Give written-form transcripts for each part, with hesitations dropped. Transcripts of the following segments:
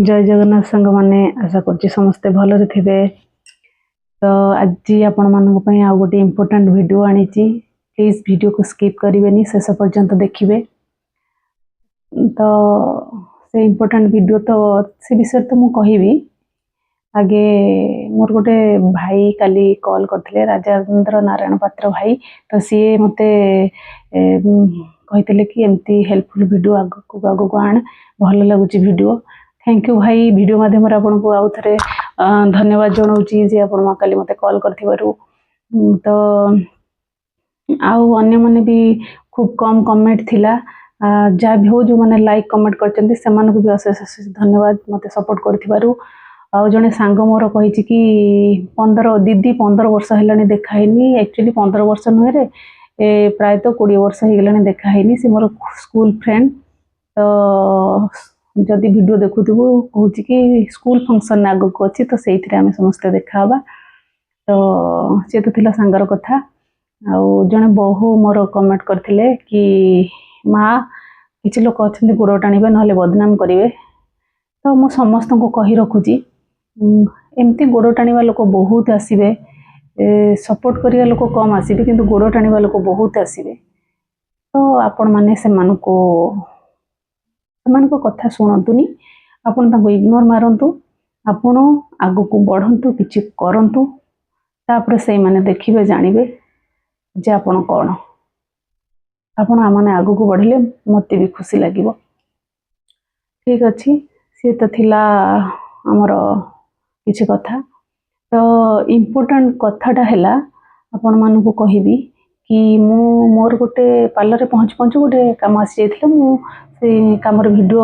जय जगन्नाथ सांग मैंने आशा कर समस्ते भलरे थे। तो आज आपण मान आउ गोटे इम्पोर्टाट वीडियो आनी प्लीज वीडियो को स्किप करेंगे शेष पर्यंत देखिए। तो से इम्पोर्टाट वीडियो तो से विषय तो मुझे आगे मोर गोटे भाई काली कॉल करते राजेंद्र नारायण पात्र भाई। तो सी मत कहते कि एमती हेल्पफुल वीडियो आगक आण भल लगुच वीडियो। थैंक यू भाई वीडियो माध्यम आपको आउ थे धन्यवाद जनाऊँगी जे आप काली मत कॉल कर। तो आउ अन्य माने भी खूब कम कमेंट थिला जहाँ भी हो जो मैंने लाइक कमेंट कर भी अशेष अशेष धन्यवाद मत सपोर्ट कर। आउ जड़े सांग मोर कही कि 15 दीदी 15 वर्ष है देखाईनी एक्चुअली 15 वर्ष नुहे रे प्रायतः 20 वर्ष हो गला देखाईनी से मोर स्कूल फ्रेंड। तो जदि वीडियो देखुबू कहूँ कि स्कूल फंक्शन आगक अच्छी तो से आम समस्ते देखा। तो सी तो थिला सांगर कथा। आउ जड़े बहु मोर कमेंट करथिले कि माँ किसी लोक अच्छा गोड़ टाणिबे ना बदनाम करेंगे। तो मु समस्त को कही रखुची एमती गोड़ टाणिबा लोक बहुत आसबे सपोर्ट करिया लोक कम आसबे किंतु गोड़ टाणिबा लोक बहुत आसबे। तो आपण माने सेमानको कथा शुणुनी आपण इग्नोर मारंतु आपण आगको बढ़ंतु किछि करंतु तापर से माने देखिबे जानिबे जे आपण कौन आपण आमने आगको बढ़िले मते भी खुशी लागिबो। ठीक अच्छी सी तो थिला आमर किछि कथा। तो इम्पोर्टाट कथाटा हैला आपण मानकु कहिबी कि मु मोर गोटे पार्लर पहुँच पहुँच गोटे काम आसी जाइथिला मु से कामर वीडियो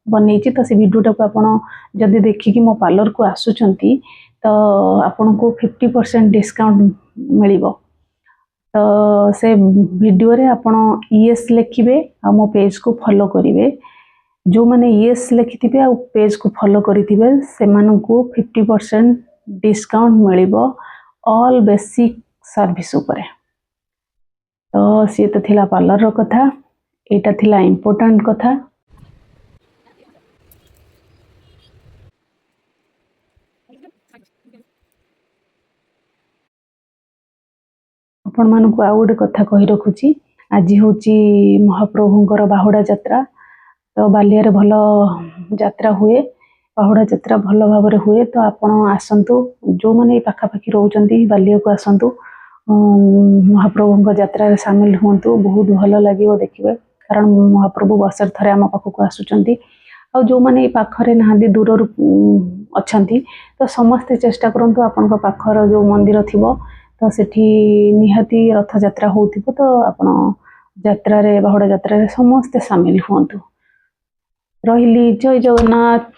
बनी। तो से वीडियोटा को आपण जदि देखिकी मो पार्लर को आसुचंती तो आपन को 50% डिस्काउंट मिलिबो। तो से वीडियो रे आपण यस लिखिबे आ मो पेज को फॉलो करिवे। जो माने यस लिखिथिबे आ पेज को फॉलो करिथिबे सेमानकु 50% डिस्काउंट मिलिबो ऑल बेसिक सर्विस उपरे। तो सी तो थिला पार्लर रो कथा एटा थिला इम्पोर्टाट कथा। आपण मानकु आ गोटे कथा कहि रखुची आज होची महाप्रभुंकर बाहुड़ा यात्रा। तो बालियारे भल यात्रा हुए बाहुड़ा यात्रा भल भाव हुए। तो आपण आसतु जो मैंने पाखापाखि रोचंती बालिया को आसतु महाप्रभु यात्रा सामिल हूँ बहुत भल लगे देखिए। कारण महाप्रभु वर्षर थे आम पाखक आसुचंती आ जो मैंने पाखरे ना दूर अच्छा तो समस्ते चेष्टा करंतु आपण पाखर जो मंदिर थी तो सेठी निहाती रथ यात्रा हो तो आपण यात्रा बाहुड़ा यात्रा समस्ते सामिल हूँ। रही जय जगन्नाथ।